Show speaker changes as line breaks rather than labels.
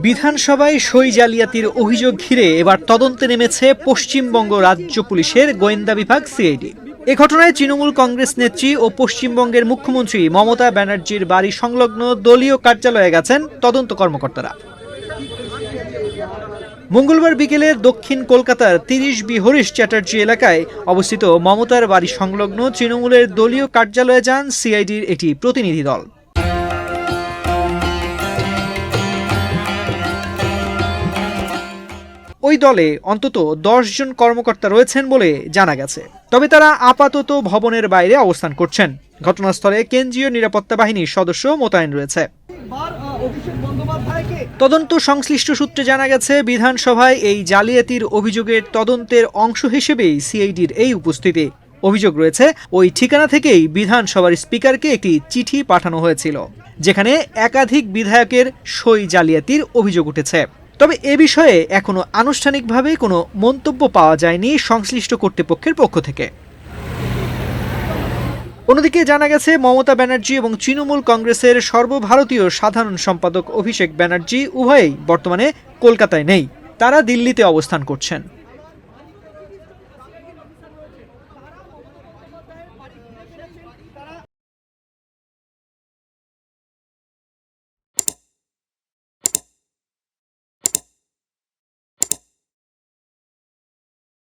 বিধানসভায় সই জালিয়াতির অভিযোগ ঘিরে এবার তদন্তে নেমেছে পশ্চিমবঙ্গ রাজ্য পুলিশের গোয়েন্দা বিভাগ সিআইডি। এ ঘটনায় তৃণমূল কংগ্রেস নেত্রী ও পশ্চিমবঙ্গের মুখ্যমন্ত্রী মমতা ব্যানার্জির বাড়ি সংলগ্ন দলীয় কার্যালয়ে গেছেন তদন্ত কর্মকর্তারা। মঙ্গলবার বিকেলে দক্ষিণ কলকাতার 30B হরিশ চ্যাটার্জি এলাকায় অবস্থিত মমতার বাড়ি সংলগ্ন তৃণমূলের দলীয় কার্যালয়ে যান সিআইডির একটি প্রতিনিধি দল। ওই দলে অন্তত 10 জন কর্মকর্তা রয়েছেন বলে জানা গেছে, তবে তারা আপাতত ভবনের বাইরে অবস্থান করছেন। ঘটনাস্থলে কেন্দ্রীয় নিরাপত্তা বাহিনীর সদস্য মোতায়েন রয়েছে। তদন্ত সংশ্লিষ্ট সূত্রে জানা গেছে, বিধানসভায় এই জালিয়াতির অভিযোগের তদন্তের অংশ হিসেবেই সিআইডির এই উপস্থিতি। অভিযোগ রয়েছে ওই ঠিকানা থেকেই বিধানসভার স্পিকারকে একটি চিঠি পাঠানো হয়েছিল, যেখানে একাধিক বিধায়কের সই জালিয়াতির অভিযোগ উঠেছে। তবে এ বিষয়ে এখনো আনুষ্ঠানিকভাবে কোনো মন্তব্য পাওয়া যায়নি সংশ্লিষ্ট কর্তৃপক্ষের পক্ষ থেকে। অন্যদিকে জানা গেছে, মমতা ব্যানার্জি এবং তৃণমূল কংগ্রেসের সর্বভারতীয় সাধারণ সম্পাদক অভিষেক ব্যানার্জি উভয়েই বর্তমানে কলকাতায় নেই, তারা দিল্লিতে অবস্থান করছেন।